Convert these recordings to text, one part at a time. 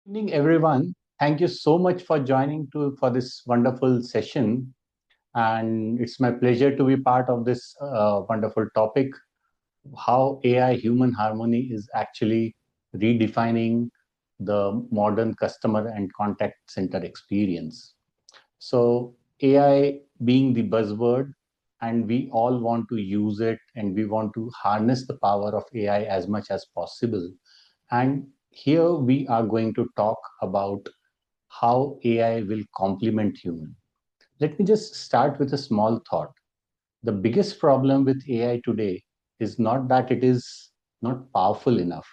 Evening, everyone. Thank you so much for joining for this wonderful session, and it's my pleasure to be part of this wonderful topic: how AI human harmony is actually redefining the modern customer and contact center experience. So, AI being the buzzword, and we all want to use it, and we want to harness the power of AI as much as possible. And here we are going to talk about how AI will complement human. Let me just start with a small thought. The biggest problem with AI today is not that it is not powerful enough.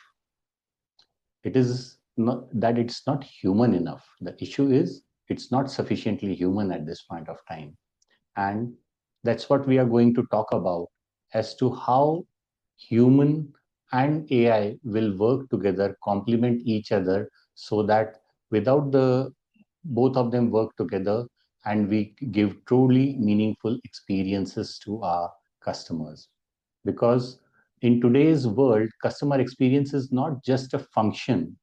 It is not that it's not human enough. The issue is it's not sufficiently human at this point of time. And that's what we are going to talk about as to how human and AI will work together, complement each other, so that without the both of them work together and we give truly meaningful experiences to our customers. Because in today's world, customer experience is not just a function,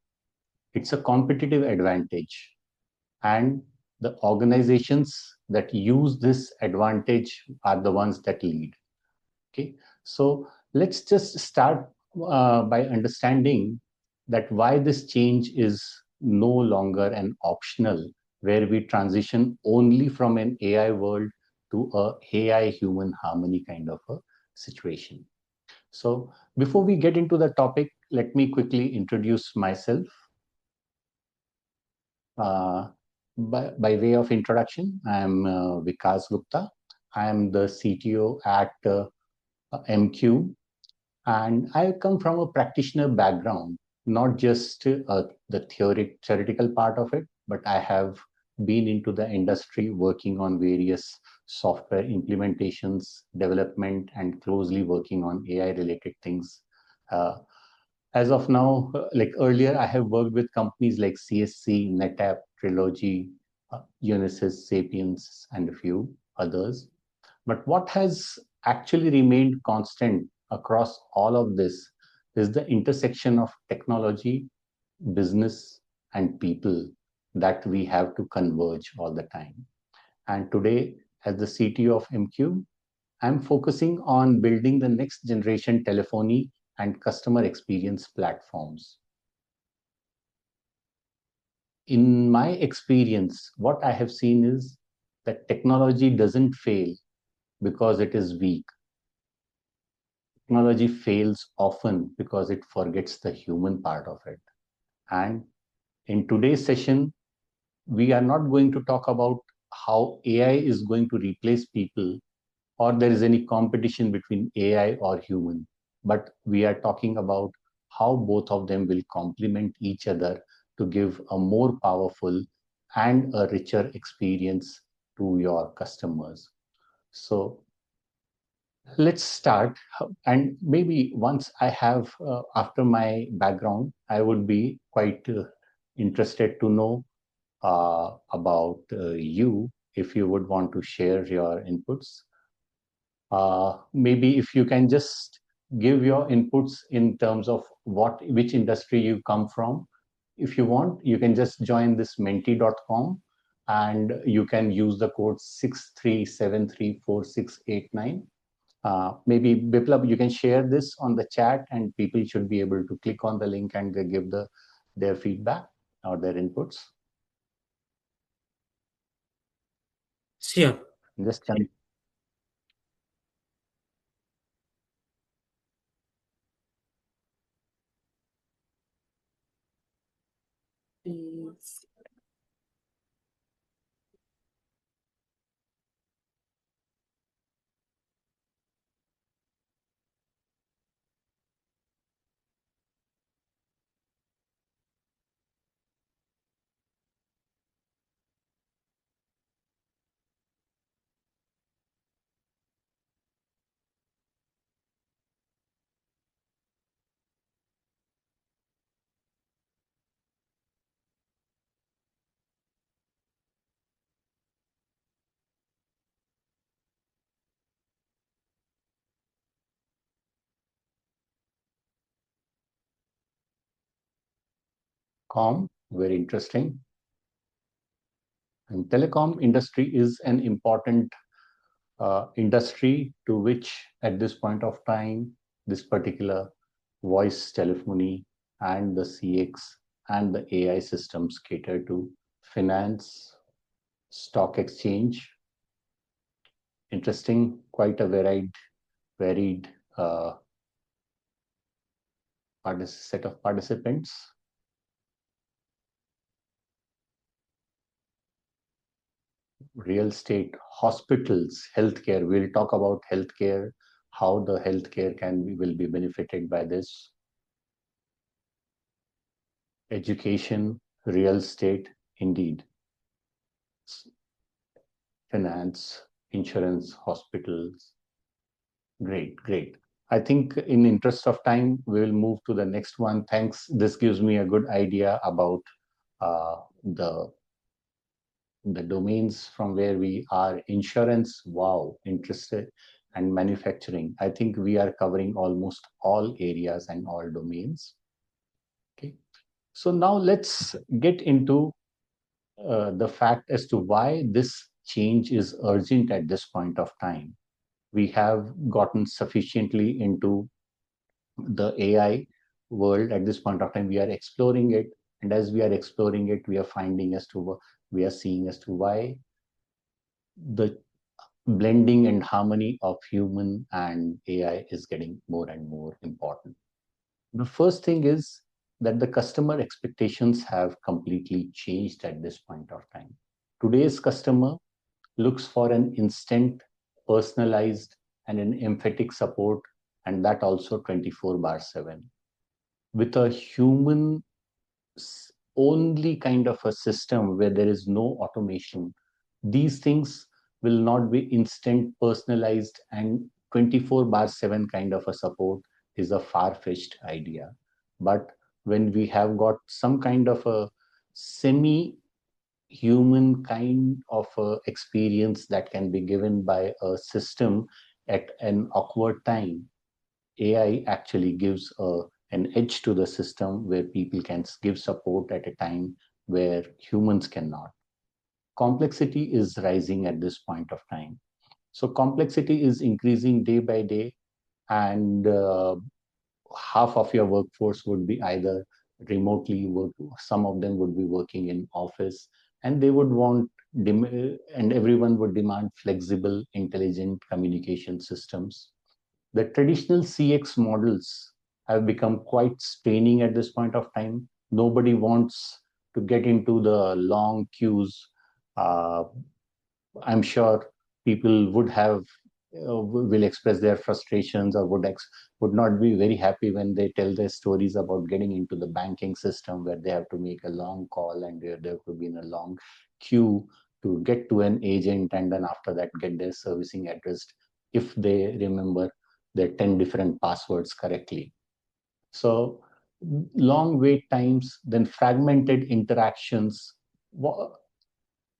it's a competitive advantage. And the organizations that use this advantage are the ones that lead. Okay, so let's just start by understanding that why this change is no longer an optional, where we transition only from an AI world to a AI human harmony kind of a situation. So before we get into the topic, let me quickly introduce myself. Uh, by way of introduction, I am Vikas Gupta. I am the CTO at MCUBE, and I come from a practitioner background, not just the theoretical part of it, but I have been into the industry working on various software implementations, development, and closely working on AI related things. Uh, as of now, like earlier, I have worked with companies like CSC, NetApp, Trilogy, Unisys, Sapiens, and a few others. But what has actually remained constant across all of this is the intersection of technology, business, and people that we have to converge all the time. And today, as the CTO of MQ, I'm focusing on building the next generation telephony and customer experience platforms. In my experience, what I have seen is that technology doesn't fail because it is weak. Technology fails often because it forgets the human part of it. And in today's session, we are not going to talk about how AI is going to replace people or there is any competition between AI or human, but we are talking about how both of them will complement each other to give a more powerful and a richer experience to your customers. So let's start. And maybe once I have, after my background, I would be quite interested to know about you if you would want to share your inputs. Maybe if you can just give your inputs in terms of which industry you come from. If you want, you can just join this menti.com and you can use the code 63734689. Maybe Biplab, you can share this on the chat and people should be able to click on the link and they give their feedback or their inputs. Sure. Just Mm, com. Very interesting. And telecom industry is an important industry to which at this point of time, this particular voice telephony and the CX and the AI systems cater to finance, stock exchange. Interesting, quite a varied set of participants. Real estate, hospitals, healthcare. We'll talk about healthcare, how the healthcare will be benefited by this. Education, real estate, indeed. Finance, insurance, hospitals. Great, great. I think in interest of time, we will move to the next one. Thanks. This gives me a good idea about uh, the the domains from where we are. Insurance, wow, interested, and manufacturing. I think we are covering almost all areas and all domains. Okay. So now let's get into the fact as to why this change is urgent at this point of time. We have gotten sufficiently into the AI world at this point of time. We are exploring it, and as we are exploring it, we are seeing as to why the blending and harmony of human and AI is getting more and more important. The first thing is that the customer expectations have completely changed at this point of time. Today's customer looks for an instant, personalized, and an emphatic support, and that also 24 bar 7. With a human only kind of a system where there is no automation, these things will not be instant, personalized, and 24 bar 7 kind of a support is a far-fetched idea. But when we have got some kind of a semi human kind of experience that can be given by a system at an awkward time, AI actually gives an edge to the system where people can give support at a time where humans cannot. Complexity is rising at this point of time. So complexity is increasing day by day, and half of your workforce would be either remotely work, some of them would be working in office, and they would want and everyone would demand flexible, intelligent communication systems. The traditional CX models have become quite straining at this point of time. Nobody wants to get into the long queues. Uh, I'm sure people would have will express their frustrations or would not be very happy when they tell their stories about getting into the banking system where they have to make a long call and they have to be in a long queue to get to an agent, and then after that get their servicing addressed if they remember their 10 different passwords correctly. So long wait times, then fragmented interactions.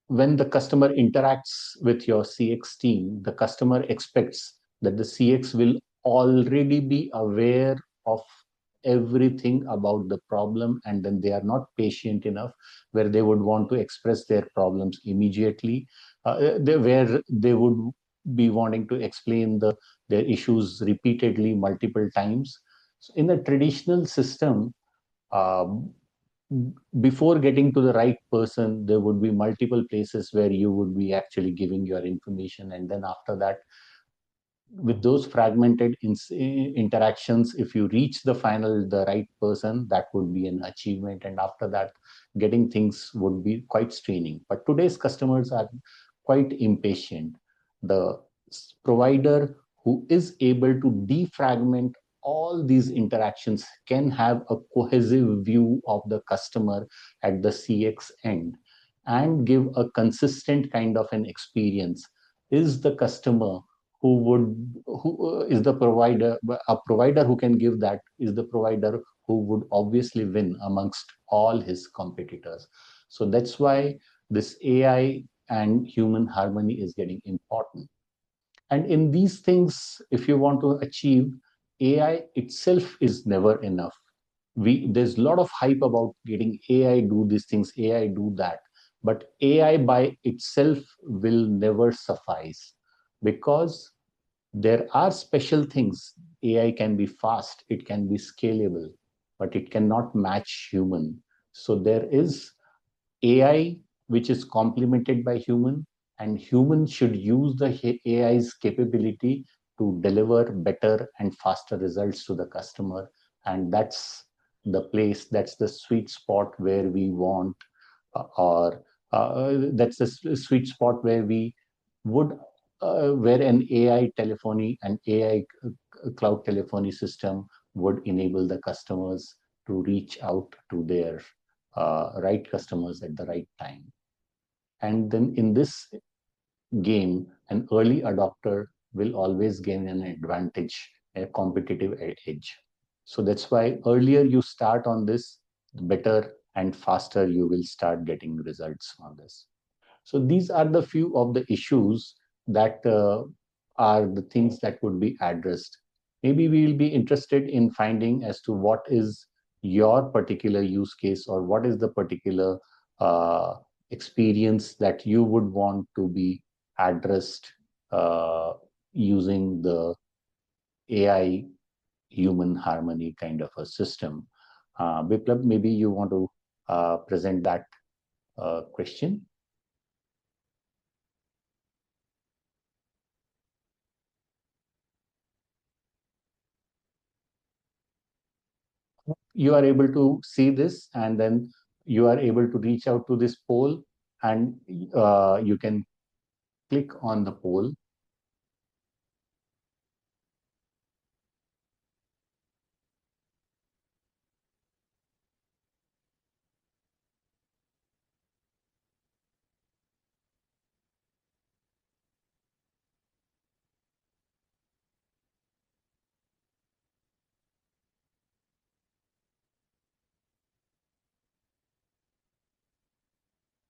When the customer interacts with your CX team, the customer expects that the CX will already be aware of everything about the problem, and then they are not patient enough where they would want to express their problems immediately, where they would be wanting to explain their issues repeatedly multiple times. So in a traditional system, um, before getting to the right person, there would be multiple places where you would be actually giving your information. And then after that, with those fragmented interactions, if you reach the right person, that would be an achievement. And after that, getting things would be quite straining. But today's customers are quite impatient. The provider who is able to defragment all these interactions can have a cohesive view of the customer at the CX end and give a consistent kind of an experience. Is the customer who is the provider, a provider who can give that is the provider who would obviously win amongst all his competitors. So that's why this AI and human harmony is getting important. And in these things, if you want to achieve, AI itself is never enough. there's a lot of hype about getting AI do these things, AI do that, but AI by itself will never suffice, because there are special things. AI can be fast, it can be scalable, but it cannot match human. So there is AI which is complemented by human, and humans should use the AI's capability to deliver better and faster results to the customer. And that's the place, that's the sweet spot where we want, or that's the sweet spot where we would, where an AI telephony and AI cloud telephony system would enable the customers to reach out to their right customers at the right time. And then in this game, an early adopter will always gain an advantage, a competitive edge. So that's why earlier you start on this, better and faster you will start getting results on this. So these are the few of the issues that are the things that would be addressed. Maybe we will be interested in finding as to what is your particular use case, or what is the particular uh, experience that you would want to be addressed uh, using the AI human harmony kind of a system. Biplab, maybe you want to present that question. You are able to see this, and then you are able to reach out to this poll, and you can click on the poll.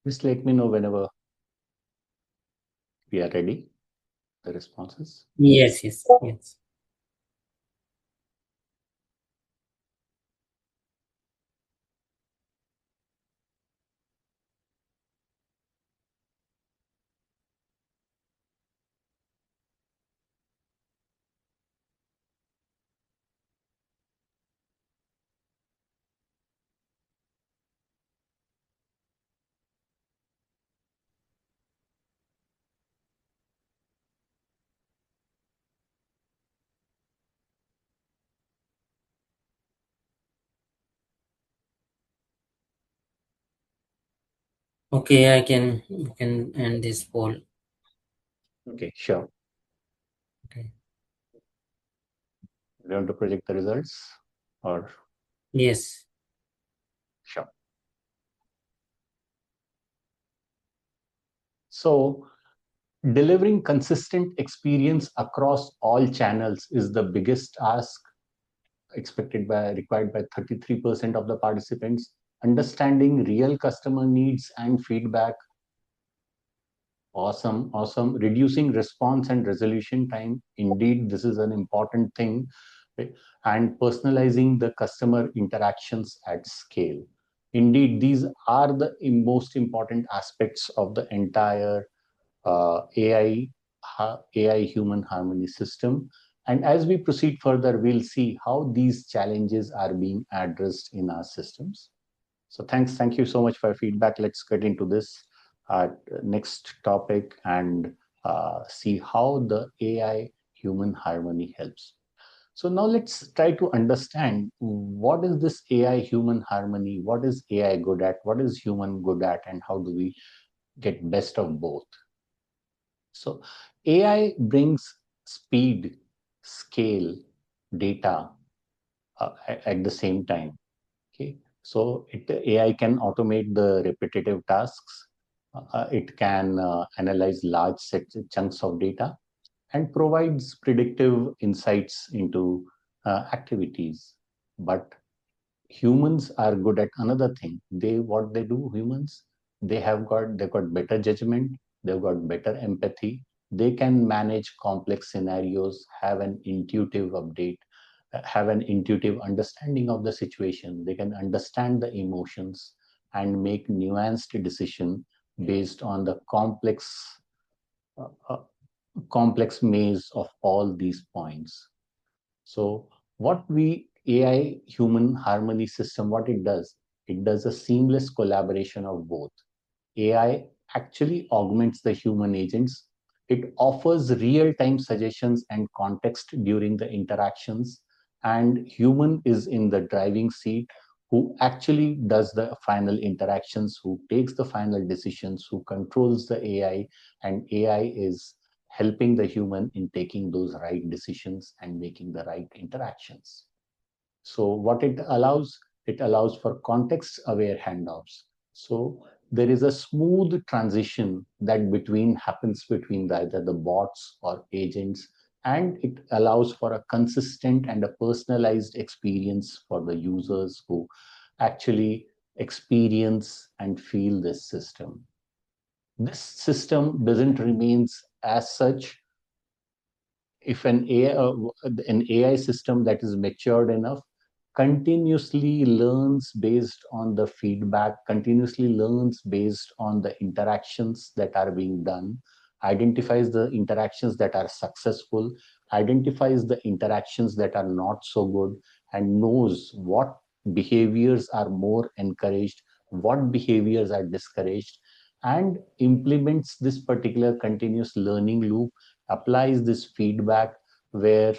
Just let me know whenever we are ready, the responses. Yes, yes, yes. Okay, you can end this poll. Okay, sure. Okay. You want to project the results, or Yes. sure. So delivering consistent experience across all channels is the biggest ask required by 33% of the participants. Understanding real customer needs and feedback. Awesome, awesome. Reducing response and resolution time. Indeed, this is an important thing. Okay. And personalizing the customer interactions at scale. Indeed, these are the most important aspects of the entire AI human harmony system. And as we proceed further, we'll see how these challenges are being addressed in our systems. So thank you so much for your feedback. Let's get into this next topic and see how the AI human harmony helps. So now let's try to understand, what is this AI human harmony? What is AI good at? What is human good at? And how do we get best of both? So AI brings speed, scale, data at the same time. Okay, so AI can automate the repetitive tasks. It can analyze large chunks of data and provides predictive insights into activities. But humans are good at another thing. What they do, humans, they've got better judgment, they've got better empathy, they can manage complex scenarios, have an intuitive update, have an intuitive understanding of the situation. They can understand the emotions and make nuanced decision based on the uh, uh, complex maze of all these points. So what we AI human harmony system, what it does a seamless collaboration of both. AI actually augments the human agents. It offers real-time suggestions and context during the interactions, and human is in the driving seat who actually does the final interactions, who takes the final decisions, who controls the AI, and AI is helping the human in taking those right decisions and making the right interactions. So what it allows for context-aware handoffs. So there is a smooth transition that between happens between either the bots or agents, and it allows for a consistent and a personalized experience for the users who actually experience and feel this system. This system doesn't remain as such if an AI system that is matured enough continuously learns based on the feedback, continuously learns based on the interactions that are being done, identifies the interactions that are successful, identifies the interactions that are not so good, and knows what behaviors are more encouraged, what behaviors are discouraged, and implements this particular continuous learning loop, applies this feedback where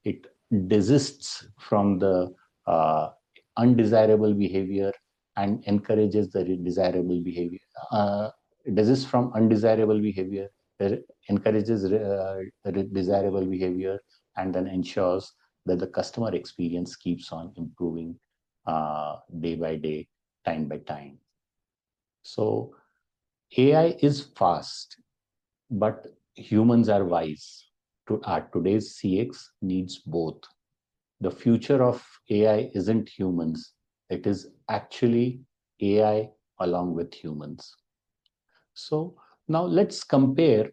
it desists from the uh, undesirable behavior and encourages the desirable behavior. Desists from undesirable behavior, encourages desirable behavior, and then ensures that the customer experience keeps on improving day by day, time by time. So AI is fast, but humans are wise. Today's CX needs both. The future of AI isn't humans, it is actually AI along with humans. So now let's compare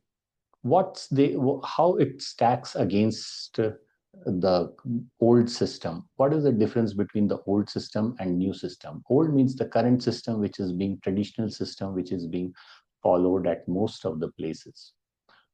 how it stacks against the old system. What is the difference between the old system and new system? Old means the current system, which is being traditional system, which is being followed at most of the places.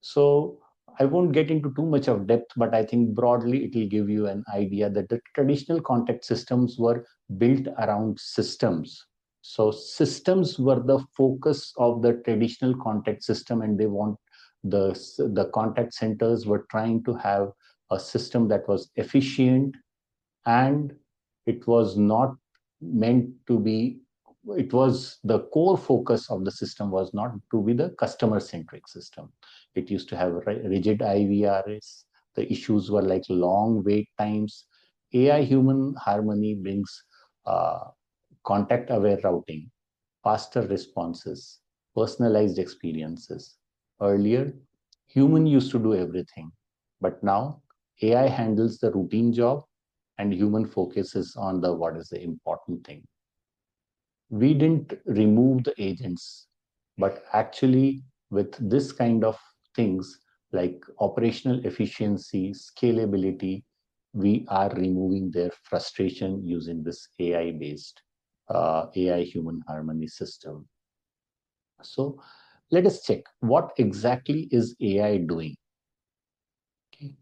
So I won't get into too much of depth, but I think broadly it will give you an idea that the traditional contact systems were built around systems. So systems were the focus of the traditional contact system, and they want the contact centers were trying to have a system that was efficient, and it was not meant to be, it was the core focus of the system was not to be the customer centric system. It used to have rigid IVRs. The issues were like long wait times. AI human harmony brings uh, contact aware routing, faster responses, personalized experiences. Earlier, human used to do everything, but now AI handles the routine job and human focuses on the what is the important thing. We didn't remove the agents, but actually with this kind of things like operational efficiency, scalability, we are removing their frustration using this AI based AI human harmony system. So let us check what exactly is AI doing. Okay.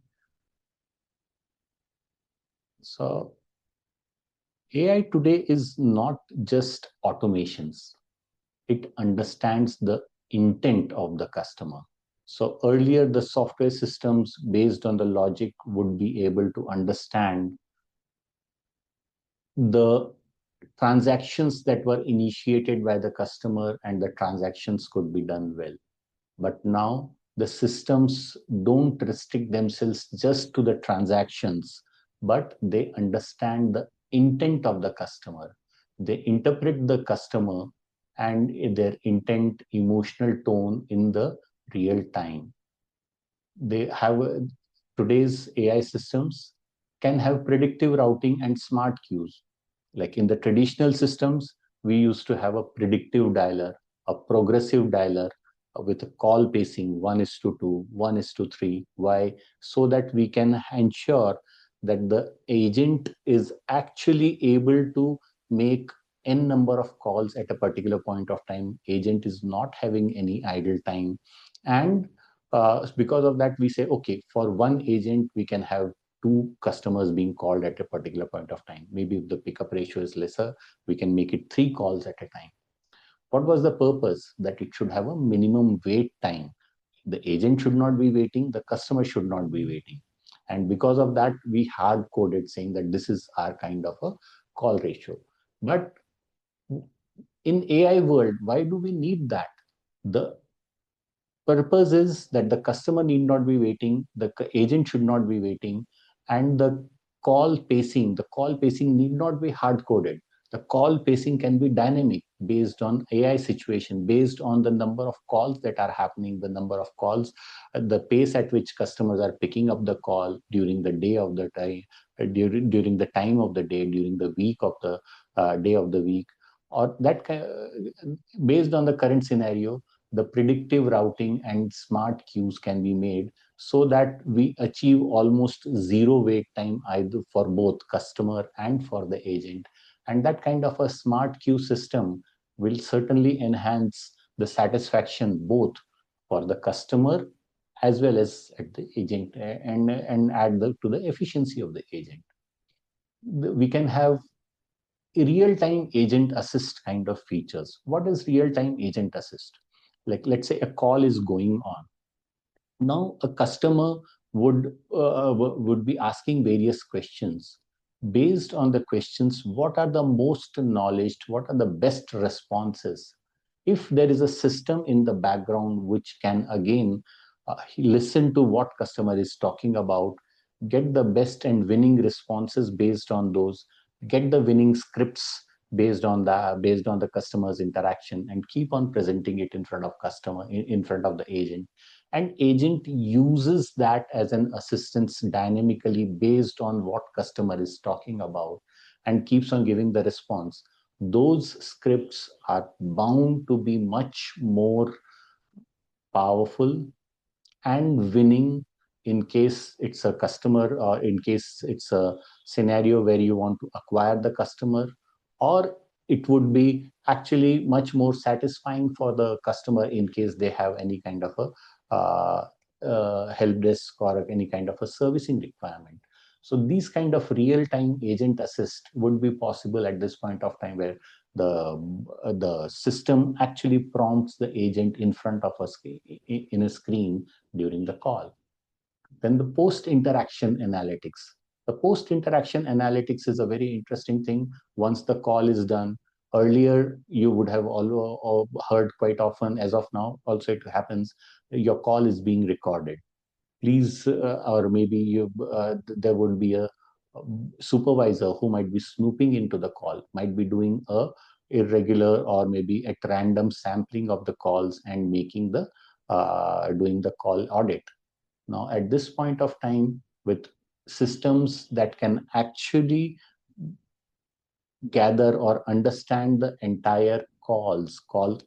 So AI today is not just automations. It understands the intent of the customer. So earlier, the software systems based on the logic would be able to understand the transactions that were initiated by the customer, and the transactions could be done well. But now the systems don't restrict themselves just to the transactions, but they understand the intent of the customer. They interpret the customer and their intent, emotional tone in the real time. They have today's AI systems can have predictive routing and smart queues. Like in the traditional systems, we used to have a predictive dialer, a progressive dialer with a call pacing 1:2, 1:3. Why? So that we can ensure that the agent is actually able to make n number of calls at a particular point of time. Agent is not having any idle time. And because of that, we say, okay, for one agent, we can have two customers being called at a particular point of time. Maybe if the pickup ratio is lesser, we can make it three calls at a time. What was the purpose? That it should have a minimum wait time. The agent should not be waiting, the customer should not be waiting. And because of that, we hard coded saying that this is our kind of a call ratio. But in AI world, why do we need that? The purpose is that the customer need not be waiting, the agent should not be waiting, and the call pacing need not be hard coded. The call pacing can be dynamic based on AI situation, based on the number of calls that are happening, the number of calls, the pace at which customers are picking up the call during the day of the time, during the time of the day, during the week of the day of the week, or that based on the current scenario, the predictive routing and smart queues can be made so that we achieve almost zero wait time either for both customer and for the agent. And that kind of a smart queue system will certainly enhance the satisfaction both for the customer as well as at the agent, and add to the efficiency of the agent. We can have real-time agent assist kind of features. What is real-time agent assist? Like, let's say a call is going on. Now a customer would be asking various questions. Based on the questions, what are the most knowledge, what are the best responses? If there is a system in the background which can again listen to what customer is talking about, get the best and winning responses based on those, get the winning scripts based on the customer's interaction, and keep on presenting it in front of customer, in front of the agent. And agent uses that as an assistance dynamically based on what customer is talking about, and keeps on giving the response. Those scripts are bound to be much more powerful and winning in case it's a customer, or in case it's a scenario where you want to acquire the customer, or it would be actually much more satisfying for the customer in case they have any kind of a help desk or any kind of a servicing requirement. So these kind of real-time agent assist would be possible at this point of time, where the system actually prompts the agent in front of us in a screen during the call. Then the post-interaction analytics. The post-interaction analytics is a very interesting thing. Once the call is done, earlier you would have all heard quite often, as of now also it happens, your call is being recorded. Please, or maybe there would be a supervisor who might be snooping into the call, might be doing a irregular or maybe at random sampling of the calls and making the doing the call audit. Now, at this point of time, with systems that can actually gather or understand the entire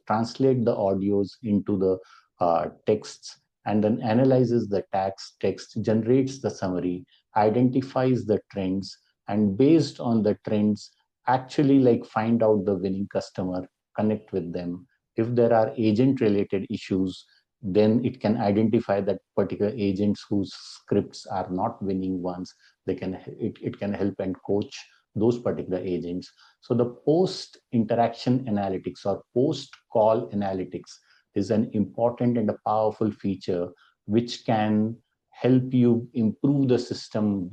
translate the audios into the texts, and then analyzes the text, generates the summary, identifies the trends, and based on the trends, actually like find out the winning customer, connect with them. If there are agent related issues, then it can identify that particular agents whose scripts are not winning ones. It can help and coach those particular agents. So the post interaction analytics or post call analytics is an important and a powerful feature which can help you improve the system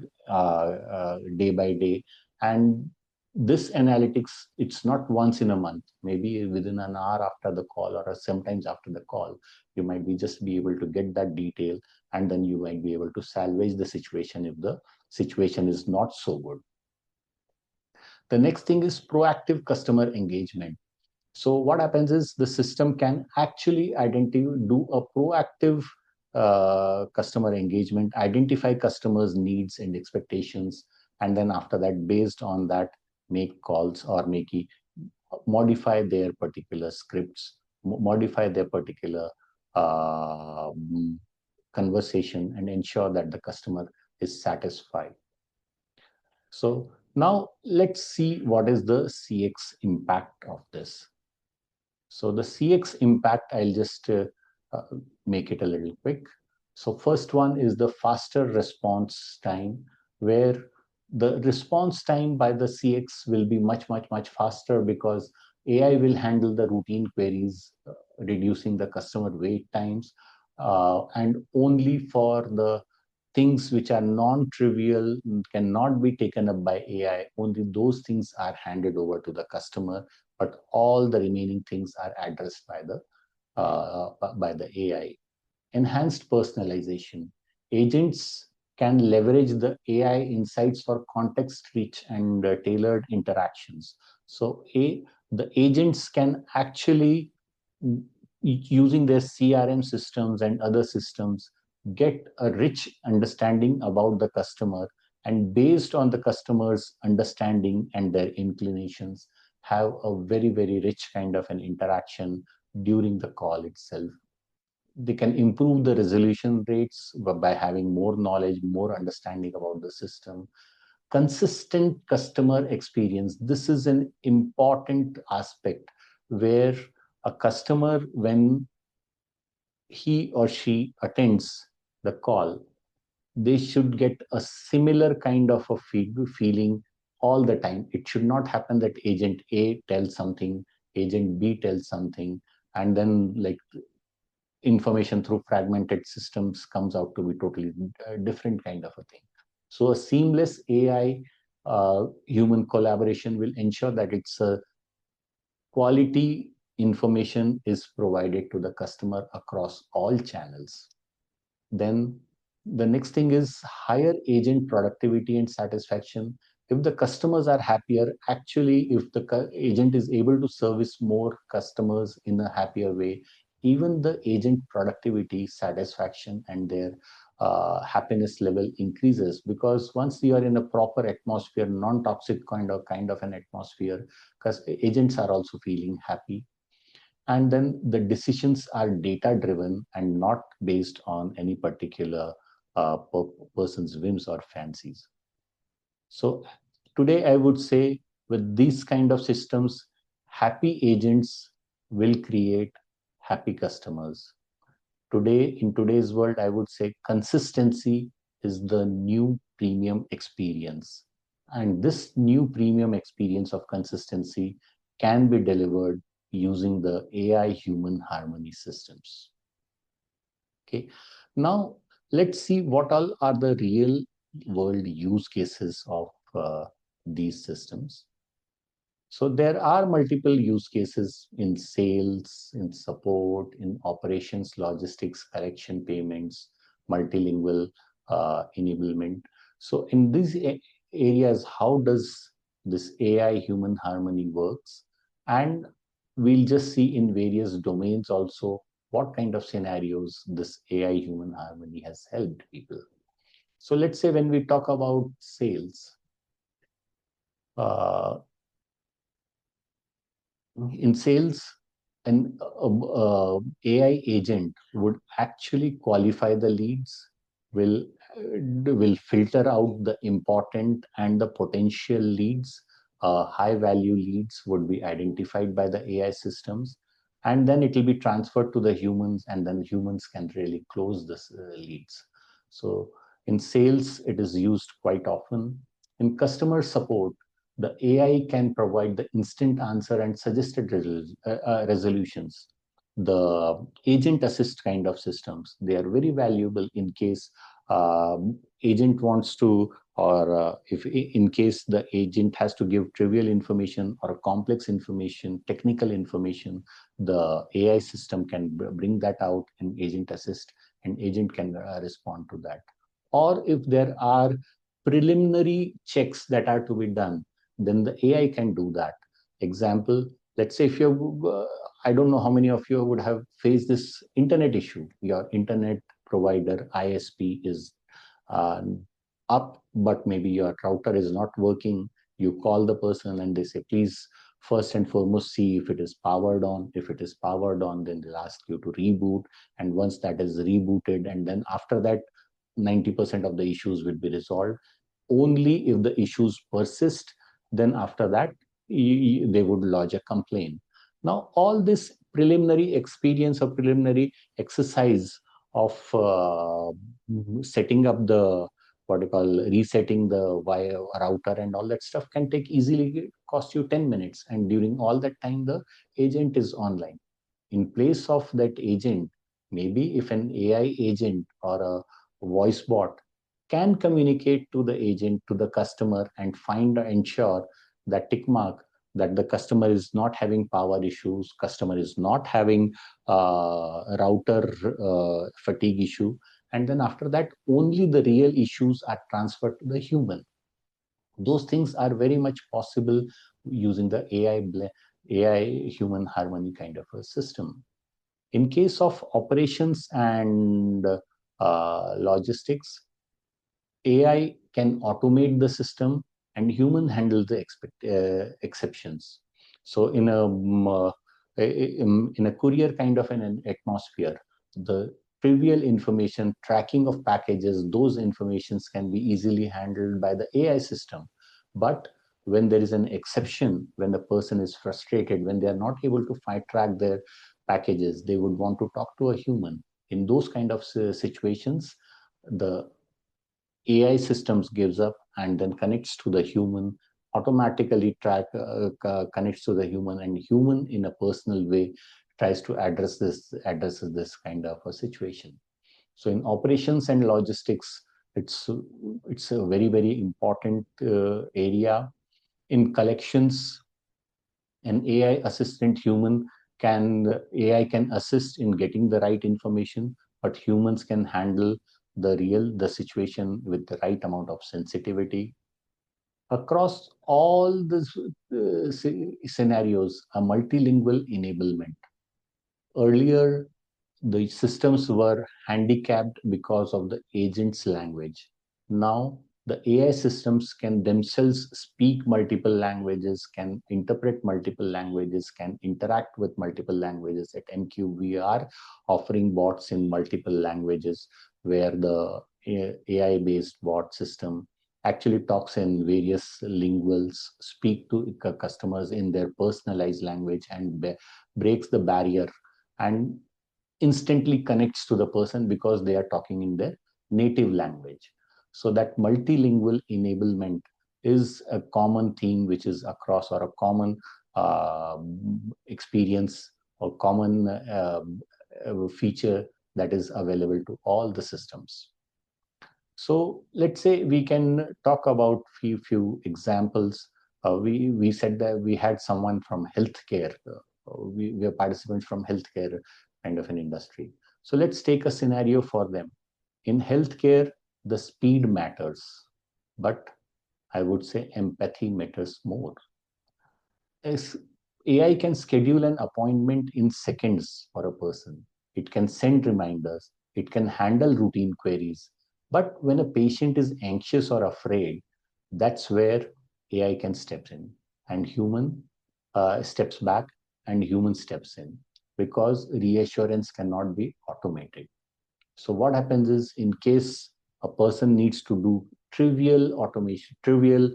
day by day. And this analytics, it's not once in a month, maybe within an hour after the call, or sometimes after the call, you might be just be able to get that detail, and then you might be able to salvage the situation if the situation is not so good. The next thing is proactive customer engagement. So what happens is the system can actually do a proactive customer engagement, identify customers' needs and expectations, and then after that, based on that, make calls or modify their particular scripts, modify their particular conversation, and ensure that the customer is satisfied. So now let's see what is the CX impact of this. So the CX impact, I'll just uh, make it a little quick. So first one is the faster response time, where the response time by the CX will be much, much, much faster because AI will handle the routine queries, reducing the customer wait times, and only for the things which are non-trivial, cannot be taken up by AI, only those things are handed over to the customer, but all the remaining things are addressed by the AI. Enhanced personalization. Agents can leverage the AI insights for context-rich and tailored interactions. So the agents can actually, using their CRM systems and other systems, get a rich understanding about the customer, and based on the customer's understanding and their inclinations, have a very, very rich kind of an interaction during the call itself. They can improve the resolution rates by having more knowledge, more understanding about the system. Consistent customer experience. This is an important aspect where a customer, when he or she attends the call, they should get a similar kind of a feeling all the time. It should not happen that agent A tells something, agent B tells something, and then like information through fragmented systems comes out to be totally different kind of a thing. So a seamless AI human collaboration will ensure that it's a quality information is provided to the customer across all channels. Then the next thing is higher agent productivity and satisfaction. If the customers are happier, actually, if the agent is able to service more customers in a happier way, even the agent productivity, satisfaction, and their happiness level increases, because once you are in a proper atmosphere, non-toxic kind of an atmosphere, because agents are also feeling happy, and then the decisions are data driven and not based on any particular person's whims or fancies. So today I would say, with these kind of systems, happy agents will create happy customers. Today, in today's world, I would say consistency is the new premium experience. And this new premium experience of consistency can be delivered using the AI human harmony systems. Okay. Now, let's see what all are the real world use cases of these systems. So there are multiple use cases in sales, in support, in operations, logistics, collection, payments, multilingual enablement. So in these areas, how does this AI human harmony works? And we'll just see in various domains also what kind of scenarios this AI human harmony has helped people. So let's say when we talk about sales, uh, in sales, an AI agent would actually qualify the leads, will will filter out the important and the potential leads. High value leads would be identified by the AI systems, and then it will be transferred to the humans, and then humans can really close the leads. So in sales, it is used quite often. In customer support, the AI can provide the instant answer and suggested resolutions. The agent assist kind of systems, they are very valuable in case agent wants to, or if in case the agent has to give trivial information or complex information, technical information, the AI system can bring that out in agent assist, and agent can respond to that. Or if there are preliminary checks that are to be done, then the AI can do that. Example, let's say if you, I don't know how many of you would have faced this internet issue. Your internet provider, ISP, is uh, up, but maybe your router is not working. You call the person and they say, please, first and foremost, see if it is powered on. If it is powered on, then they'll ask you to reboot. And once that is rebooted, and then after that, 90% of the issues will be resolved. only if the issues persist, then after that, they would lodge a complaint. Now, all this preliminary experience or preliminary exercise of setting up the what you call resetting the wire router and all that stuff can take easily cost you 10 minutes. And during all that time, the agent is online. In place of that agent, maybe if an AI agent or a voice bot can communicate to the agent, to the customer, and find or ensure that tick mark that the customer is not having power issues, customer is not having router fatigue issue, and then after that, only the real issues are transferred to the human. Those things are very much possible using the AI human harmony kind of a system. In case of operations and logistics, AI can automate the system and human handle the exceptions. So in a courier kind of an atmosphere, the trivial information, tracking of packages, those informations can be easily handled by the AI system. But when there is an exception, when the person is frustrated, when they are not able to track their packages, they would want to talk to a human. In those kind of situations, the AI systems gives up and then connects to the human, automatically connects to the human, and human in a personal way tries to addresses this kind of a situation. So in operations and logistics, it's a very important area. In collections, an AI assistant human AI can assist in getting the right information, but humans can handle the situation with the right amount of sensitivity. Across all these scenarios, a multilingual enablement. Earlier, the systems were handicapped because of the agent's language. Now, the AI systems can themselves speak multiple languages, can interpret multiple languages, can interact with multiple languages. At MCUBE, we are offering bots in multiple languages where the AI-based bot system actually talks in various linguals, speak to customers in their personalized language, and breaks the barrier and instantly connects to the person because they are talking in their native language. So that multilingual enablement is a common theme which is across, or a common experience or common feature that is available to all the systems. So let's say we can talk about few examples. We said that we had someone from healthcare. We are participants from healthcare kind of an industry. So let's take a scenario for them. In healthcare, the speed matters, but I would say empathy matters more. As AI can schedule an appointment in seconds for a person. It can send reminders. It can handle routine queries. But when a patient is anxious or afraid, that's where AI can step in, and human steps back, and human steps in, because reassurance cannot be automated. So what happens is, in case a person needs to do trivial automation, trivial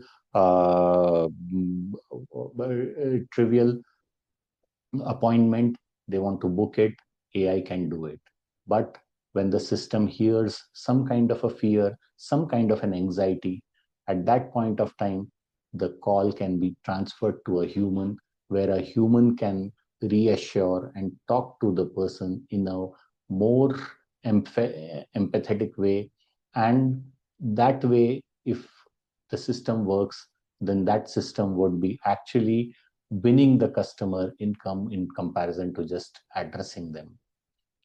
appointment, they want to book it, AI can do it. But when the system hears some kind of a fear, some kind of an anxiety, at that point of time, the call can be transferred to a human, where a human can reassure and talk to the person in a more empathetic way. And that way, if the system works, then that system would be actually winning the customer income in comparison to just addressing them.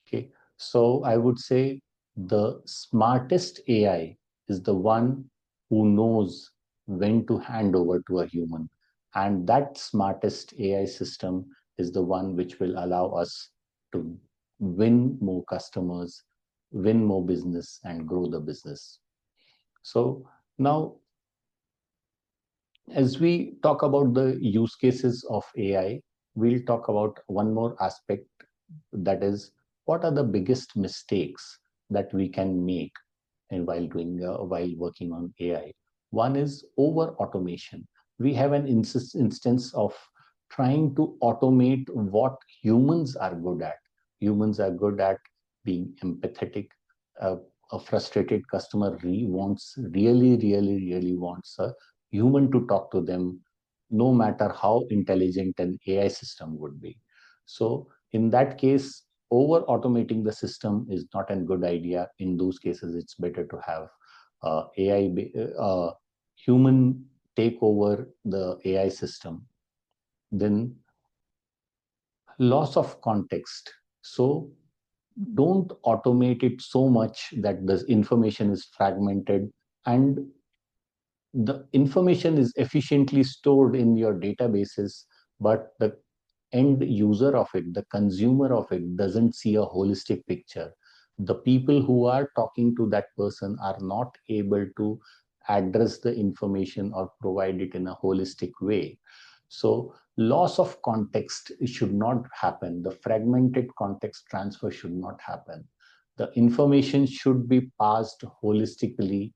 Okay, so I would say the smartest AI is the one who knows when to hand over to a human, and that smartest AI system is the one which will allow us to win more customers, win more business, and grow the business. So now, as we talk about the use cases of AI, we'll talk about one more aspect, that is, what are the biggest mistakes that we can make while working on AI? One is over automation. We have an instance of trying to automate what humans are good at. Humans are good at being empathetic. Uh, a frustrated customer really wants a human to talk to them, no matter how intelligent an AI system would be. So in that case, over automating the system is not a good idea. In those cases, it's better to have human take over the AI system. Then loss of context. So don't automate it so much that the information is fragmented and the information is efficiently stored in your databases, but the end user of it, the consumer of it, doesn't see a holistic picture. The people who are talking to that person are not able to address the information or provide it in a holistic way. So, loss of context should not happen. The fragmented context transfer should not happen. The information should be passed holistically.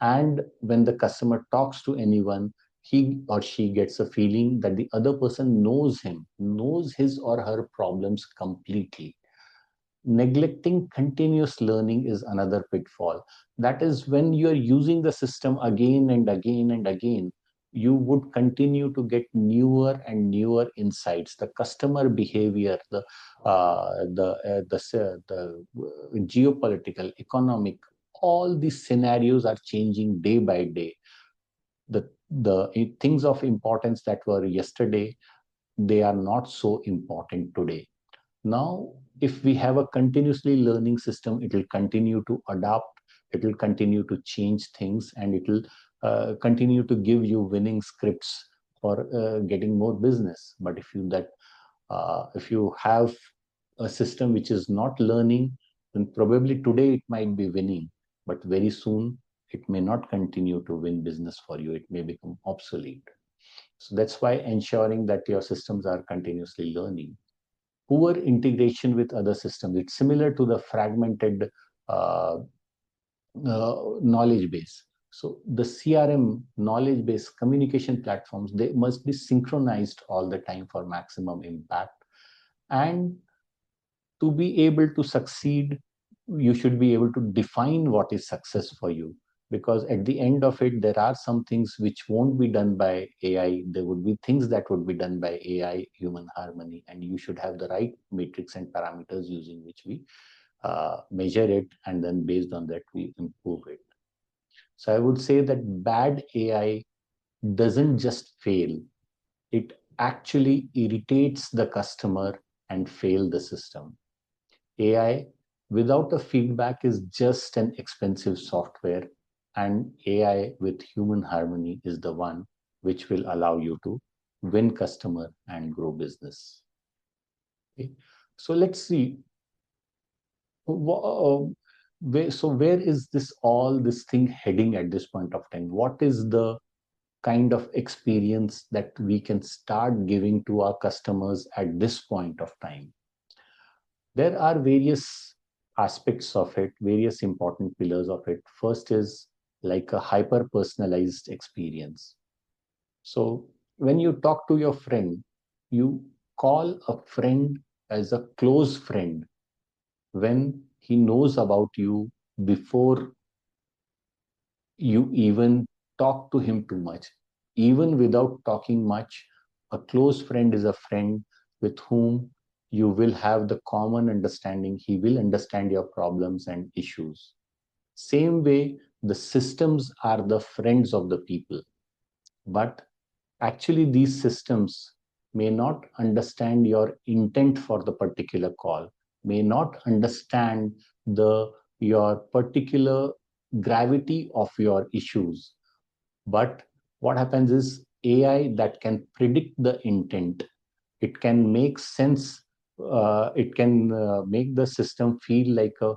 And when the customer talks to anyone, he or she gets a feeling that the other person knows him, knows his or her problems completely. Neglecting continuous learning is another pitfall. That is when you are using the system again and again and again, you would continue to get newer and newer insights. The customer behavior, the geopolitical, economic, all these scenarios are changing day by day. The things of importance that were yesterday, they are not so important today. Now, if we have a continuously learning system, it will continue to adapt, it will continue to change things, and it will continue to give you winning scripts for getting more business. But if you have a system which is not learning, then probably today it might be winning, but very soon it may not continue to win business for you. It may become obsolete. So that's why ensuring that your systems are continuously learning. Poor integration with other systems. It's similar to the fragmented uh, knowledge base. So the CRM knowledge base communication platforms, they must be synchronized all the time for maximum impact. And to be able to succeed, you should be able to define what is success for you. Because at the end of it, there are some things which won't be done by AI. There would be things that would be done by AI, human harmony, and you should have the right matrix and parameters using which we measure it, and then based on that, we improve it. So I would say that bad AI doesn't just fail, it actually irritates the customer and fail the system. AI without a feedback is just an expensive software, and AI with human harmony is the one which will allow you to win customer and grow business. Okay. So let's see. Where is this thing heading at this point of time? What is the kind of experience that we can start giving to our customers at this point of time? There are various aspects of it, various important pillars of it. First is like a hyper personalized experience. So when you talk to your friend, you call a friend as a close friend when he knows about you before you even talk to him too much. Even without talking much, a close friend is a friend with whom you will have the common understanding. He will understand your problems and issues. Same way, the systems are the friends of the people. But actually, these systems may not understand your intent for the particular call, may not understand your particular gravity of your issues. But what happens is AI that can predict the intent, it can make sense, it can make the system feel like a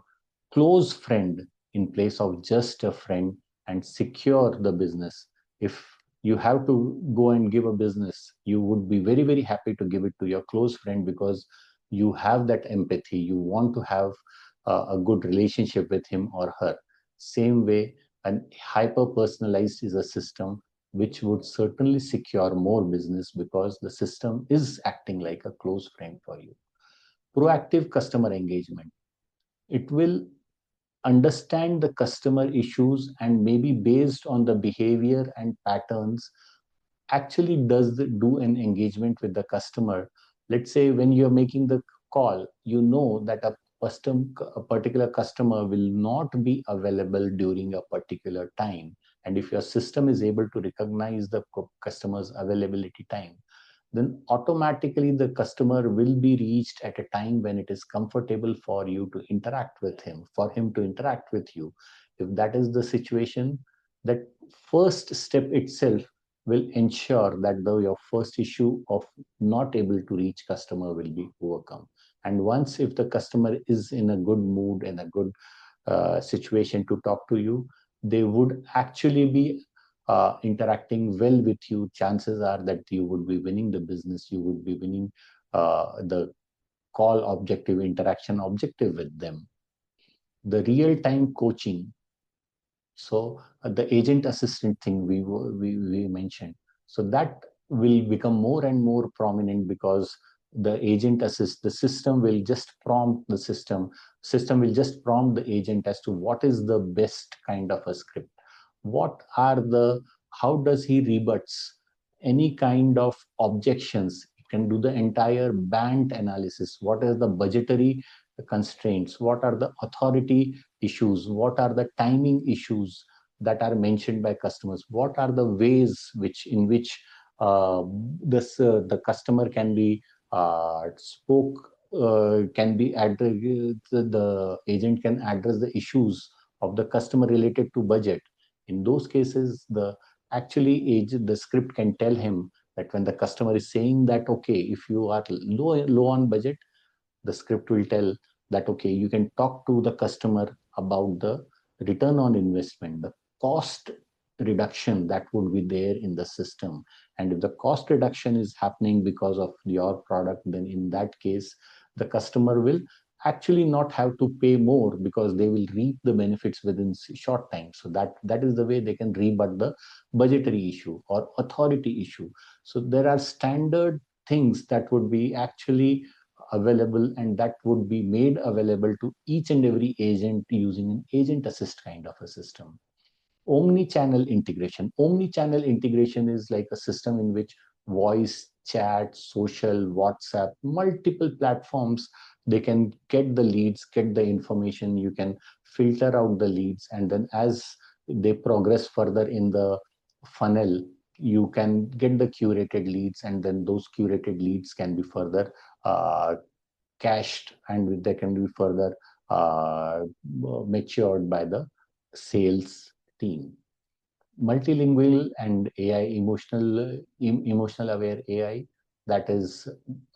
close friend in place of just a friend and secure the business. If you have to go and give a business, you would be very, very happy to give it to your close friend because you have that empathy. You want to have a good relationship with him or her. Same way, And hyper-personalized is a system which would certainly secure more business because the system is acting like a close friend for you. Proactive customer engagement. It will understand the customer issues and maybe based on the behavior and patterns actually do an engagement with the customer. Let's say when you're making the call, you know that a particular customer will not be available during a particular time. And if your system is able to recognize the customer's availability time, then automatically the customer will be reached at a time when it is comfortable for you to interact with him, for him to interact with you. If that is the situation, that first step itself will ensure that your first issue of not able to reach customer will be overcome. And once if the customer is in a good mood and a good situation to talk to you, they would actually be interacting well with you. Chances are that you would be winning the business, you would be winning the call objective, interaction objective with them. The real-time coaching. So the agent assistant thing we mentioned. So that will become more and more prominent because the agent assist, the system will just prompt the system will just prompt the agent as to what is the best kind of a script. What are the, how does he rebuts any kind of objections? It can do the entire band analysis. What is the budgetary constraints? What are the authority issues? What are the timing issues that are mentioned by customers? What are the ways in which the customer can be spoke can be the agent can address the issues of the customer related to budget. In those cases, the actually agent, the script can tell him that when the customer is saying that, okay, if you are low on budget, the script will tell that, okay, you can talk to the customer about the return on investment, the cost reduction that would be there in the system. And if the cost reduction is happening because of your product, then in that case, the customer will actually not have to pay more because they will reap the benefits within short time. So that is the way they can rebut the budgetary issue or authority issue. So there are standard things that would be actually available and that would be made available to each and every agent using an agent assist kind of a system. Omni-channel integration. Omni-channel integration is like a system in which voice, chat, social, WhatsApp, multiple platforms, they can get the leads, get the information, you can filter out the leads, and then as they progress further in the funnel, you can get the curated leads, and then those curated leads can be further uh, cached and they can be further matured by the sales team. Multilingual and AI, emotional aware AI, that is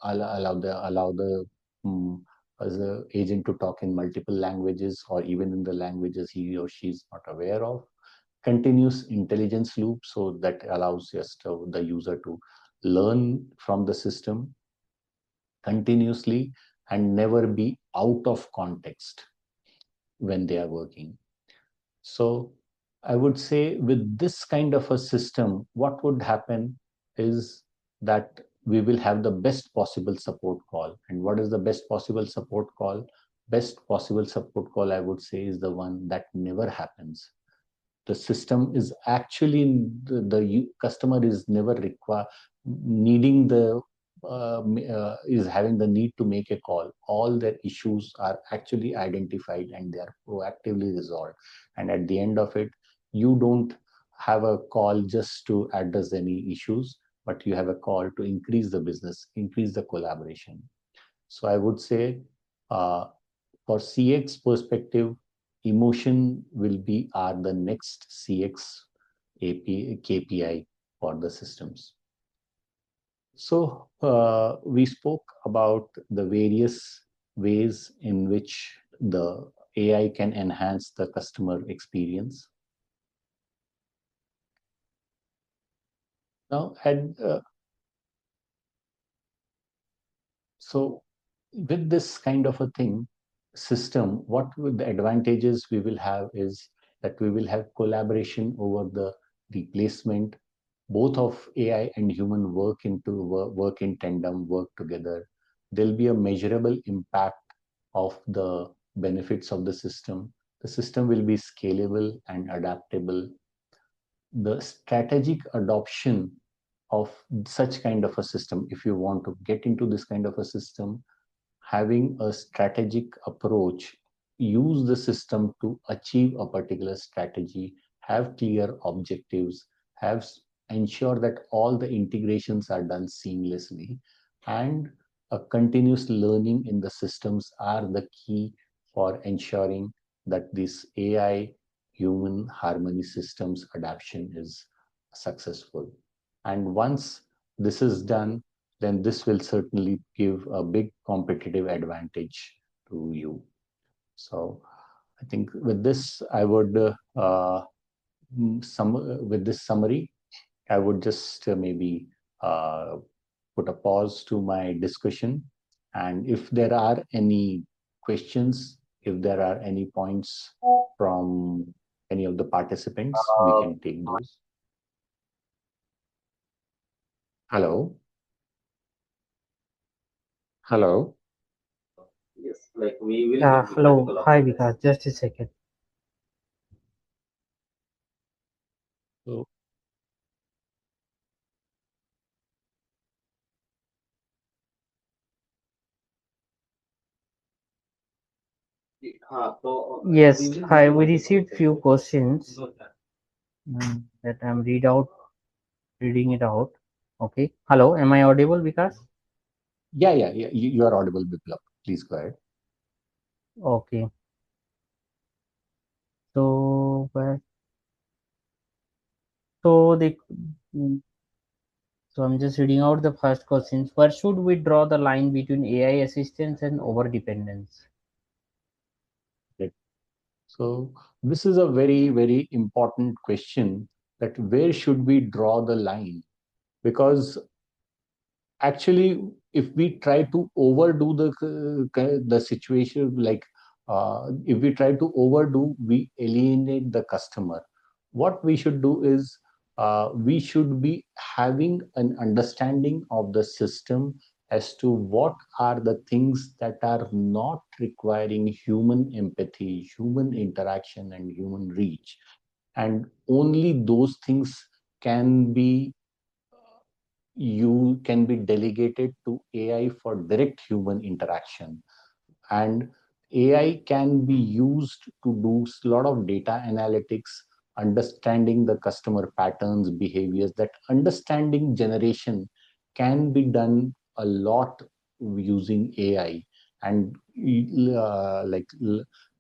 allow the um, as a agent to talk in multiple languages or even in the languages he or she is not aware of. Continuous intelligence loop, so that allows just the user to learn from the system continuously and never be out of context when they are working. So I would say with this kind of a system, what would happen is that we will have the best possible support call. And what is the best possible support call? Best possible support call, I would say, is the one that never happens. The system is actually the customer is never needing the is having the need to make a call. All their issues are actually identified and they are proactively resolved. And at the end of it, you don't have a call just to address any issues, but you have a call to increase the business, increase the collaboration. So I would say uh, for CX perspective, emotion will be the next CX KPI for the systems. So we spoke about the various ways in which the AI can enhance the customer experience. Now, so with this kind of a thing, system, what would the advantages we will have is that we will have collaboration over the replacement. Both of AI and human work in tandem, work together. There'll be a measurable impact of the benefits of the system. The system will be scalable and adaptable. The strategic adoption of such kind of a system, if you want to get into this kind of a system, having a strategic approach, use the system to achieve a particular strategy, have clear objectives, have ensure that all the integrations are done seamlessly, and a continuous learning in the systems are the key for ensuring that this AI human harmony systems adaptation is successful. And once this is done, then this will certainly give a big competitive advantage to you. So I think with this, I would with this summary, I would just maybe uh, put a pause to my discussion. And if there are any questions, if there are any points from any of the participants, we can take those. Hello? Hello? Hello. Hi, Vikas. Just a second. So, Yes, hi. We received few questions that I'm reading it out. Okay. Hello. Am I audible, Vikas? yeah, you are audible, Biplab. Please go ahead. Okay. So, so the mm, so I'm just reading out the first questions. Where should we draw the line between AI assistance and over dependence? Right. So this is a very, very important question, that where should we draw the line? Because actually, if we try to overdo the situation, like if we try to overdo, we alienate the customer. What we should do is we should be having an understanding of the system as to what are the things that are not requiring human empathy, human interaction, and human reach, and only those things can be you can be delegated to AI for direct human interaction. And AI can be used to do a lot of data analytics, understanding the customer patterns, behaviors. That understanding generation can be done a lot using AI, and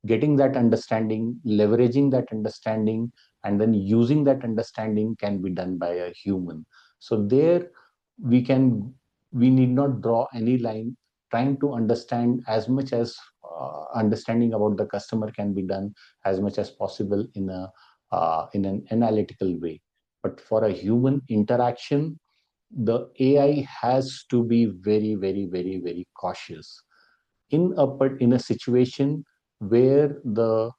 getting that understanding, leveraging that understanding, and then using that understanding can be done by a human. So there we can we need not draw any line. Trying to understand as much as understanding about the customer can be done as much as possible in an analytical way. But for a human interaction, the AI has to be very, very, very, very cautious in a situation where the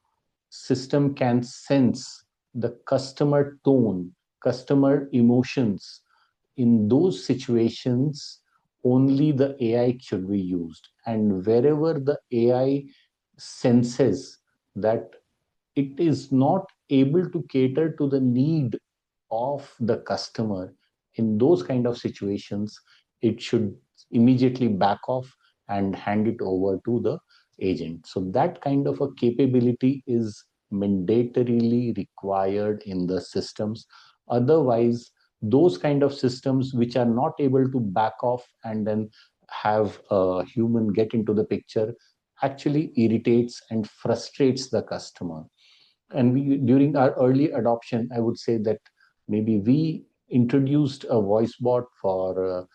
system can sense the customer tone, customer emotions. In those situations, only the AI should be used. And wherever the AI senses that it is not able to cater to the need of the customer, in those kind of situations, it should immediately back off and hand it over to the agent. So that kind of a capability is mandatorily required in the systems. Otherwise, those kind of systems which are not able to back off and then have a human get into the picture actually irritates and frustrates the customer. And we, during our early adoption, I would say that maybe we introduced a voice bot for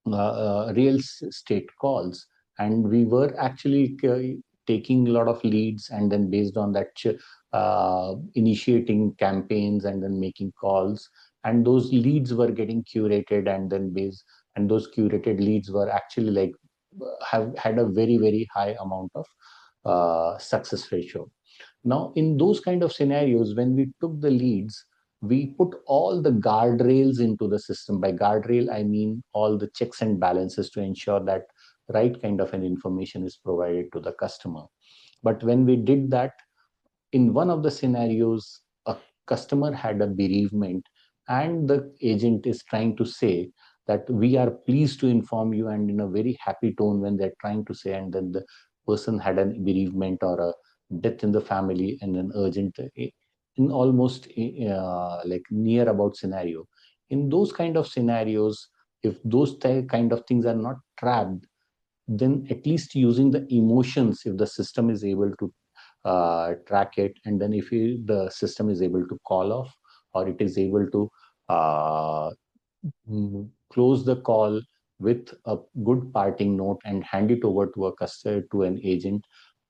real estate calls, and we were actually taking a lot of leads, and then based on that initiating campaigns and then making calls, and those leads were getting curated, and those curated leads were actually like have had a very, very high amount of success ratio. Now, in those kind of scenarios, when we took the leads, we put all the guardrails into the system. By guardrail, I mean all the checks and balances to ensure that right kind of an information is provided to the customer. But when we did that, in one of the scenarios, a customer had a bereavement, and the agent is trying to say that we are pleased to inform you, and in a very happy tone when they're trying to say, and then the person had a bereavement or a death in the family and an urgent, in almost like near about scenario. In those kind of scenarios, if those kind of things are not trapped, then at least using the emotions, if the system is able to track it, and then if the system is able to call off, or it is able to uh, close the call with a good parting note and hand it over to a customer, to an agent,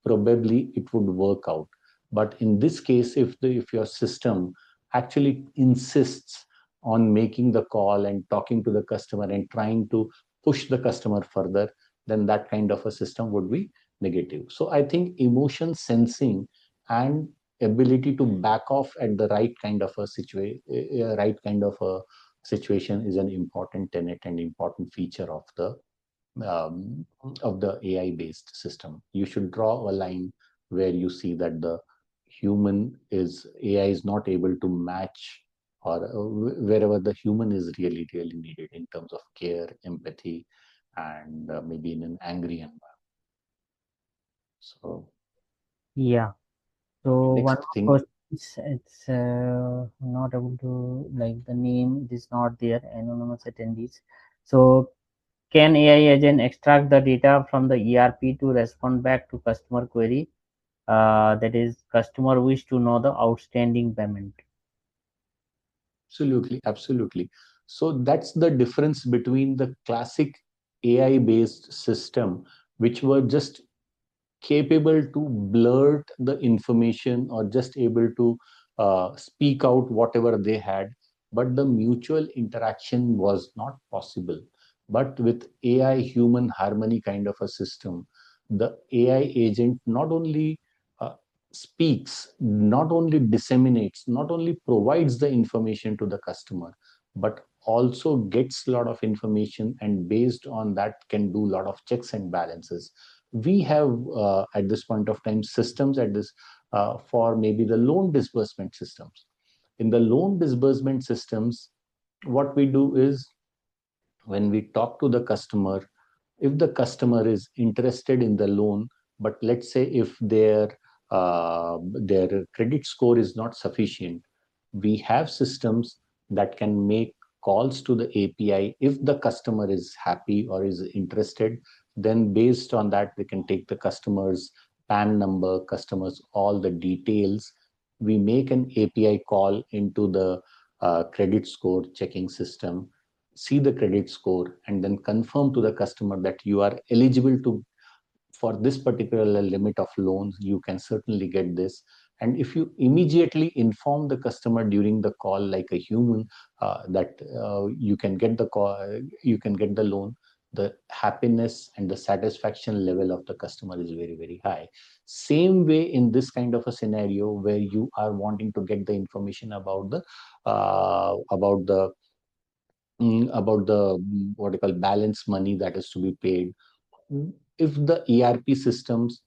probably it would work out. But in this case, if your system actually insists on making the call and talking to the customer and trying to push the customer further, then that kind of a system would be negative. So I think emotion sensing and ability to back off at the right kind of a situation, right kind of a situation, is an important tenet and important feature um, of the AI based system. You should draw a line where you see that the human is AI is not able to match, or wherever the human is really needed in terms of care, empathy, and maybe in an angry environment. So Yeah. So one next more thing. question. It's not able to, like, the name is not there. Anonymous attendees. So can AI agent extract the data from the ERP to respond back to customer query? That is, customer wish to know the outstanding payment. Absolutely, absolutely. So that's the difference between the classic AI based system, which were just capable to blurt the information or just able to speak out whatever they had, but the mutual interaction was not possible. But with AI human harmony kind of a system, the AI agent not only uh, speaks, not only disseminates, not only provides the information to the customer, but also gets a lot of information, and based on that can do a lot of checks and balances. We have at this point of time systems at this for maybe the loan disbursement systems. In the loan disbursement systems, what we do is, when we talk to the customer, if the customer is interested in the loan, but let's say if their credit score is not sufficient, we have systems that can make calls to the API. If the customer is happy or is interested, then based on that, we can take the customer's PAN number, customers, all the details. We make an API call into the credit score checking system, see the credit score, and then confirm to the customer that you are eligible to for this particular limit of loans. You can certainly get this. And if you immediately inform the customer during the call like a human, that you can get the call, you can get the loan, the happiness and the satisfaction level of the customer is very high. Same way in this kind of a scenario where you are wanting to get the information about the what you call balance money that is to be paid. If the ERP systems,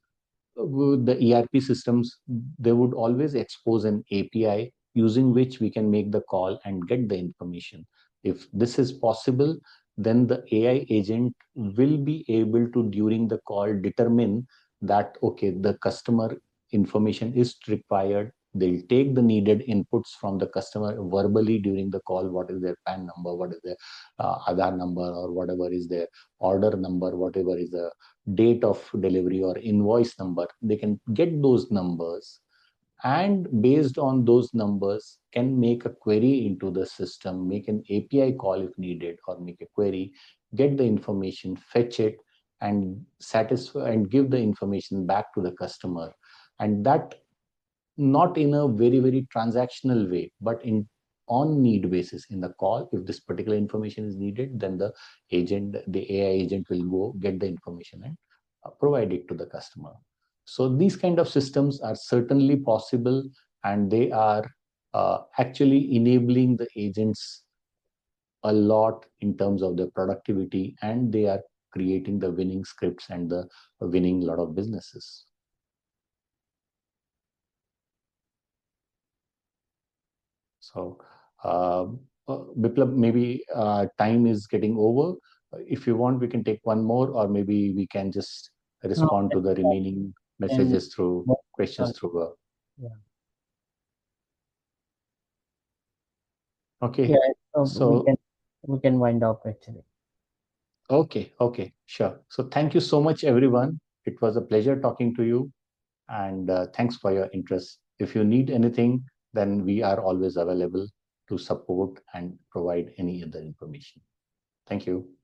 they would always expose an API using which we can make the call and get the information. If this is possible, then the AI agent will be able to, during the call, determine that, okay, the customer information is required. They'll take the needed inputs from the customer verbally during the call. What is their PAN number? What is their Aadhaar number, or whatever is their order number? Whatever is the date of delivery or invoice number, they can get those numbers, and based on those numbers can make a query into the system, make an API call if needed, or make a query, get the information, fetch it, and satisfy and give the information back to the customer. And that, not in a very transactional way, but in on need basis. In the call, if this particular information is needed, then the AI agent will go get the information and provide it to the customer. So these kind of systems are certainly possible, and they are actually enabling the agents a lot in terms of their productivity, and they are creating the winning scripts and the winning lot of businesses. So, Biplab, maybe time is getting over. If you want, we can take one more, or maybe we can just No, respond to the remaining then messages through questions through. yeah, Okay. yeah. So So, we can wind up actually. okay, sure. So, thank you so much, everyone. It was a pleasure talking to you, and thanks for your interest. If you need anything, then we are always available to support and provide any other information. Thank you.